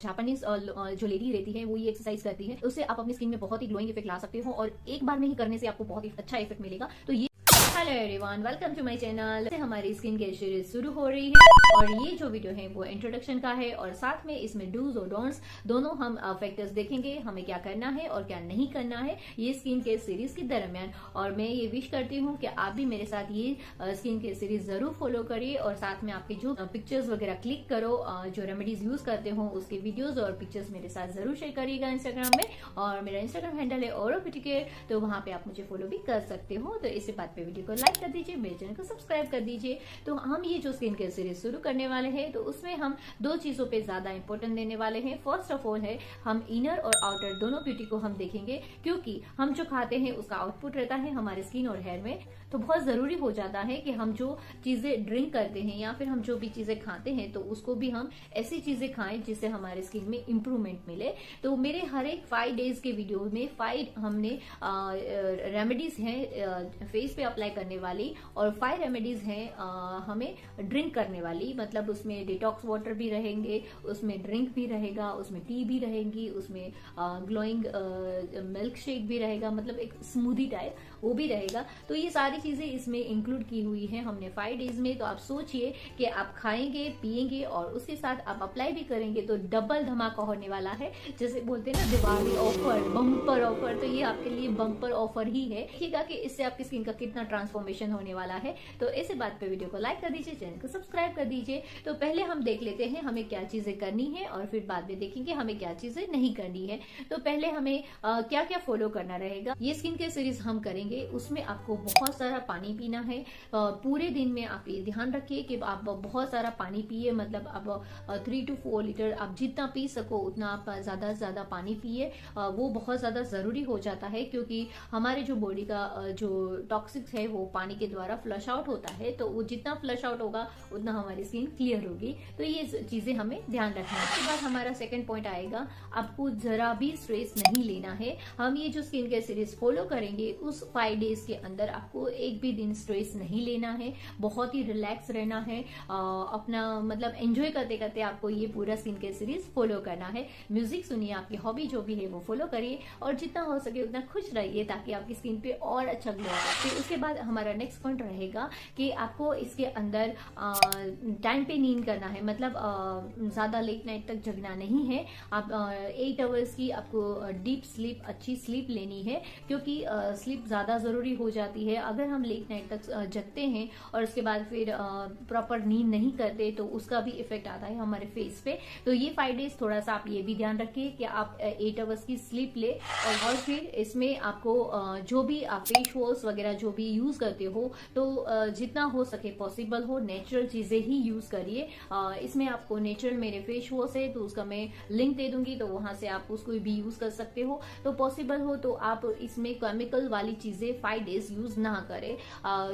Japanese जो lady रहती है वो ये एक्सरसाइज करती है, उससे आप अपनी स्किन में बहुत ही ग्लोइंग इफेक्ट ला सकते हो और एक बार में ही करने से आपको बहुत ही अच्छा इफेक्ट मिलेगा। तो ये hello everyone, welcome to my channel. हमारी स्किन केयर सीरीज शुरू हो रही है और ये जो वीडियो है वो इंट्रोडक्शन का है और साथ में इसमें डूज और डोंट्स दोनों हम फैक्टर्स देखेंगे, हमें क्या करना है और क्या नहीं करना है ये स्किन केयर सीरीज के दरमियान। और मैं ये विश करती हूँ कि आप भी मेरे साथ ये स्किन केयर सीरीज जरूर फॉलो करिए और साथ में आपके जो पिक्चर्स वगैरह क्लिक करो, जो रेमेडीज यूज करते हो उसके वीडियोज और पिक्चर्स मेरे साथ जरूर शेयर करिएगा इंस्टाग्राम में। और मेरा इंस्टाग्राम हैंडल है औरो ब्यूटी केयर, तो वहां पे आप मुझे फॉलो भी कर सकते हो। तो इसी बात पे वीडियो को लाइक कर दीजिए, मेरे चैनल को सब्सक्राइब कर दीजिए। तो हम ये जो स्किन केयर सीरीज शुरू करने वाले हैं तो उसमें हम दो चीजों पे ज्यादा इंपॉर्टेंट देने वाले हैं। फर्स्ट ऑफ ऑल है हम इनर और आउटर दोनों ब्यूटी को हम देखेंगे, क्योंकि हम जो खाते हैं उसका आउटपुट रहता है हमारे स्किन और हेयर में। तो बहुत जरूरी हो जाता है कि हम जो चीजें ड्रिंक करते हैं या फिर हम जो भी चीजें खाते हैं तो उसको भी हम ऐसी चीजें खाएं जिससे हमारे स्किन में इंप्रूवमेंट मिले। तो मेरे हर एक 5 डेज के वीडियो में 5 हमने रेमेडीज हैं फेस पे अप्लाई करने वाली और 5 रेमेडीज हैं हमें ड्रिंक करने वाली। मतलब उसमें डिटॉक्स वाटर भी रहेंगे, उसमें ड्रिंक भी रहेगा, उसमें टी भी रहेंगी, उसमें ग्लोइंग मिल्क शेक भी रहेगा, मतलब एक स्मूदी टाइप वो भी रहेगा। तो ये सारी चीजें इसमें इंक्लूड की हुई हैं हमने 5 डेज में। तो आप सोचिए कि आप खाएंगे पिएंगे और उसके साथ आप अप्लाई भी करेंगे तो डबल धमाका होने वाला है। जैसे बोलते हैं ना दिवाली ऑफर, बम्पर ऑफर, तो ये आपके लिए बम्पर ऑफर ही है। देखिएगा कि इससे आपकी स्किन का कितना ट्रांसफॉर्मेशन होने वाला है। तो इसी बात पे वीडियो को लाइक कर दीजिए, चैनल को सब्सक्राइब कर दीजिए। तो पहले हम देख लेते हैं हमें क्या चीजें करनी है और फिर बाद में देखेंगे हमें क्या चीजें नहीं करनी है। तो पहले हमें क्या क्या फॉलो करना रहेगा। ये स्किन केयर सीरीज हम करेंगे, उसमें आपको बहुत सारा पानी पीना है। पूरे दिन में आप ये ध्यान रखिए कि आप बहुत सारा पानी पिए, मतलब आप 3 to 4 लीटर आप जितना पी सको उतना आप ज्यादा से ज्यादा पानी पिए। वो बहुत ज्यादा जरूरी हो जाता है क्योंकि हमारे जो बॉडी का जो टॉक्सिक्स है वो पानी के द्वारा फ्लश आउट होता है। तो वो जितना फ्लश आउट होगा उतना हमारी स्किन क्लियर होगी। तो ये चीजें हमें ध्यान रखना है। उसके बाद हमारा सेकंड पॉइंट आएगा, आपको जरा भी स्ट्रेस नहीं लेना है। हम ये जो स्किन केयर सीरीज फॉलो करेंगे उस 5 डेज के अंदर आपको एक भी दिन स्ट्रेस नहीं लेना है, बहुत ही रिलैक्स रहना है। अपना मतलब एंजॉय करते करते आपको ये पूरा स्किन केयर सीरीज फॉलो करना है। म्यूजिक सुनिए, आपकी हॉबी जो भी है वो फॉलो करिए और जितना हो सके उतना खुश रहिए ताकि आपकी स्किन पे और अच्छा ग्लो आए। फिर उसके बाद हमारा नेक्स्ट पॉइंट रहेगा कि आपको इसके अंदर टाइम पे नींद करना है, मतलब ज्यादा लेट नाइट तक जगना नहीं है। आप 8 आवर्स की आपको डीप स्लीप, अच्छी स्लीप लेनी है क्योंकि स्लीप ज्यादा जरूरी हो जाती है। अगर हम लेट नाइट तक जगते हैं और उसके बाद फिर प्रॉपर नींद नहीं करते तो उसका भी इफेक्ट आता है हमारे फेस पे। तो ये 5 डेज थोड़ा सा आप ये भी ध्यान रखिए कि आप 8 आवर्स की स्लीप ले और फिर इसमें आपको जो भी आप फेस वॉश वगैरह जो भी यूज करते हो तो जितना हो सके पॉसिबल हो नेचुरल चीजें ही यूज करिए। इसमें आपको नेचुरल मेरे फेस वॉश है तो उसका मैं लिंक दे दूंगी, तो वहां से आप उसको भी यूज कर सकते हो। तो पॉसिबल हो तो आप इसमें केमिकल वाली चीजें 5 डेज यूज ना करें।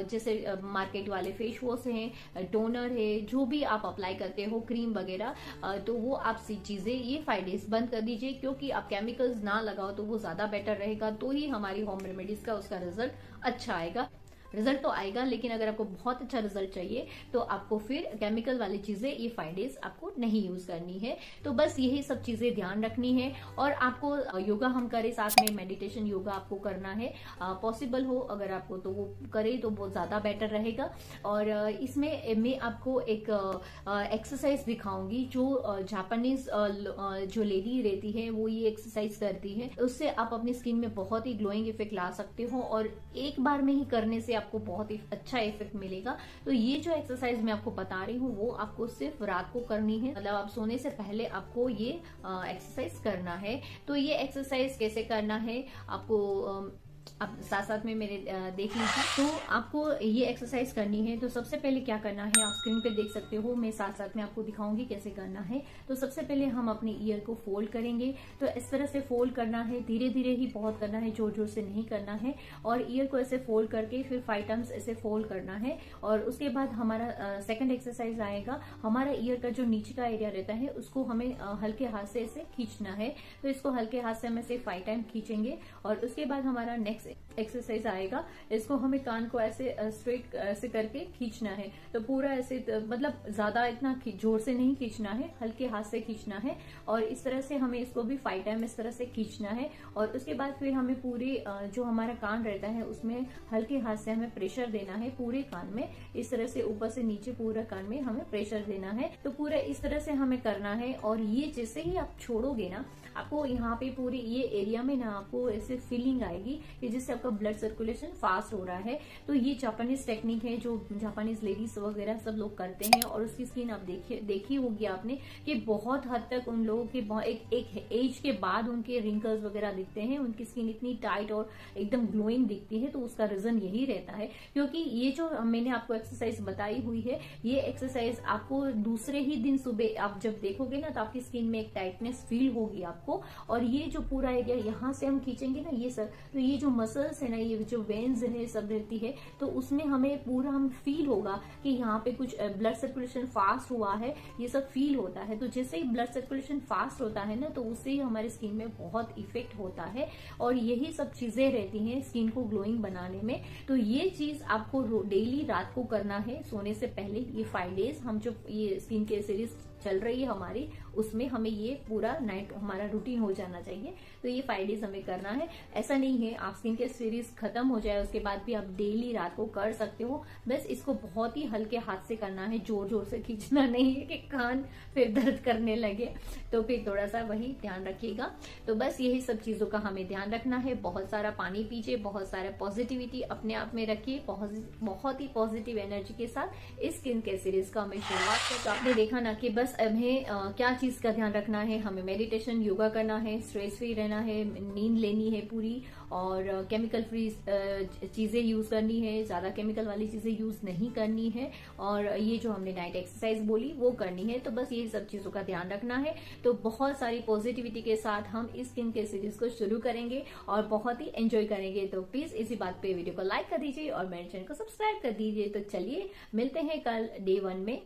जैसे मार्केट वाले फेस वॉश हैं, टोनर है, जो भी आप अप्लाई करते हो क्रीम वगैरह, तो वो आप सी चीजें ये 5 डेज बंद कर दीजिए क्योंकि आप केमिकल्स ना लगाओ तो वो ज्यादा बेटर रहेगा। तो ही हमारी होम रेमेडीज का उसका रिजल्ट अच्छा आएगा। रिजल्ट तो आएगा लेकिन अगर आपको बहुत अच्छा रिजल्ट चाहिए तो आपको फिर केमिकल वाली चीजें ये 5 डेज आपको नहीं यूज करनी है। तो बस यही सब चीजें ध्यान रखनी है और आपको योगा हम करें साथ में, मेडिटेशन योगा आपको करना है। पॉसिबल हो अगर आपको तो वो करे तो बहुत ज्यादा बेटर रहेगा। और इसमें मैं आपको एक एक्सरसाइज दिखाऊंगी जो जापानीज जो लेडी रहती है वो ये एक्सरसाइज करती है। उससे आप अपनी स्किन में बहुत ही ग्लोइंग इफेक्ट ला सकते हो और एक बार में ही करने से आपको बहुत ही अच्छा इफेक्ट मिलेगा। तो ये जो एक्सरसाइज मैं आपको बता रही हूँ वो आपको सिर्फ रात को करनी है, मतलब आप सोने से पहले आपको ये एक्सरसाइज करना है। तो ये एक्सरसाइज कैसे करना है आपको आप साथ साथ में मेरे देख लीजिए। तो आपको ये एक्सरसाइज करनी है तो सबसे पहले क्या करना है आप स्क्रीन पे देख सकते हो, मैं साथ साथ में आपको दिखाऊंगी कैसे करना है। तो सबसे पहले हम अपने ईयर को फोल्ड करेंगे। तो इस तरह से फोल्ड करना है, धीरे धीरे ही बहुत करना है, जोर जोर से नहीं करना है। और ईयर को ऐसे फोल्ड करके फिर 5 टाइम्स ऐसे फोल्ड करना है। और उसके बाद हमारा सेकंड एक्सरसाइज आएगा, हमारा ईयर का जो नीचे का एरिया रहता है उसको हमें हल्के हाथ से ऐसे खींचना है। तो इसको हल्के हाथ से हम ऐसे 5 टाइम खींचेंगे और उसके बाद हमारा नेक्स्ट एक्सरसाइज आएगा। इसको हमें कान को ऐसे स्ट्रेट ऐसे करके खींचना है। तो पूरा ऐसे मतलब ज्यादा इतना जोर से नहीं खींचना है, हल्के हाथ से खींचना है और इस तरह से हमें इसको भी 5 टाइम इस तरह से खींचना है। और उसके बाद फिर हमें पूरे जो हमारा कान रहता है उसमें हल्के हाथ से हमें प्रेशर देना है पूरे कान में। इस तरह से ऊपर से नीचे पूरा कान में हमें प्रेशर देना है। तो पूरा इस तरह से हमें करना है। और ये जैसे ही आप छोड़ोगे ना, आपको यहाँ पे पूरे ये एरिया में ना आपको ऐसे फीलिंग आएगी कि जिससे आपका ब्लड सर्कुलेशन फास्ट हो रहा है। तो ये जापानीज टेक्निक है जो जापानीज लेडीज वगैरह सब लोग करते हैं। और उसकी स्किन आप देखी होगी आपने कि बहुत हद तक उन लोगों के एक एज के बाद उनके रिंकल्स वगैरह दिखते हैं, उनकी स्किन इतनी टाइट और एकदम ग्लोइंग दिखती है। तो उसका रीजन यही रहता है, क्योंकि ये जो मैंने आपको एक्सरसाइज बताई हुई है, ये एक्सरसाइज आपको दूसरे ही दिन सुबह आप जब देखोगे ना तो आपकी स्किन में एक टाइटनेस फील होगी आपको। और ये जो पूरा एरिया यहाँ से हम खींचेंगे ना ये सब, तो ये जो मसल्स है ना, ये जो वेन्स है सब रहती है, तो उसमें हमें पूरा हम फील होगा कि यहाँ पे कुछ ब्लड सर्कुलेशन फास्ट हुआ है, ये सब फील होता है। तो जैसे ही ब्लड सर्कुलेशन फास्ट होता है ना, तो उससे ही हमारी स्किन में बहुत इफेक्ट होता है। और यही सब चीजें रहती हैं स्किन को ग्लोइंग बनाने में। तो ये चीज आपको डेली रात को करना है सोने से पहले। ये 5 डेज हम जो ये स्किन केयर सीरीज चल रही है हमारी, उसमें हमें ये पूरा नाइट हमारा रूटीन हो जाना चाहिए। तो ये 5 डेज हमें करना है। ऐसा नहीं है आप स्किन केयर सीरीज खत्म हो जाए उसके बाद भी आप डेली रात को कर सकते हो। बस इसको बहुत ही हल्के हाथ से करना है, जोर जोर से खींचना नहीं है कि कान फिर दर्द करने लगे। तो फिर थोड़ा सा वही ध्यान रखिएगा। तो बस यही सब चीजों का हमें ध्यान रखना है। बहुत सारा पानी पीजिए, बहुत सारा पॉजिटिविटी अपने आप में रखिए, बहुत ही पॉजिटिव एनर्जी के साथ इस स्किन केयर सीरीज का हमें शुरुआत है। तो आपने देखा ना कि बस हमें क्या चीज का ध्यान रखना है। हमें मेडिटेशन, योगा करना है, स्ट्रेस फ्री रहना है, नींद लेनी है पूरी, और केमिकल फ्री चीजें यूज करनी है, ज्यादा केमिकल वाली चीजें यूज नहीं करनी है, और ये जो हमने नाइट एक्सरसाइज बोली वो करनी है। तो बस यही सब चीजों का ध्यान रखना है। तो बहुत सारी पॉजिटिविटी के साथ हम इस स्किन केयर सीरीज को शुरू करेंगे और बहुत ही एंजॉय करेंगे। तो प्लीज इसी बात पे वीडियो को लाइक कर दीजिए और मेरे चैनल को सब्सक्राइब कर दीजिए। तो चलिए मिलते हैं कल डे 1 में।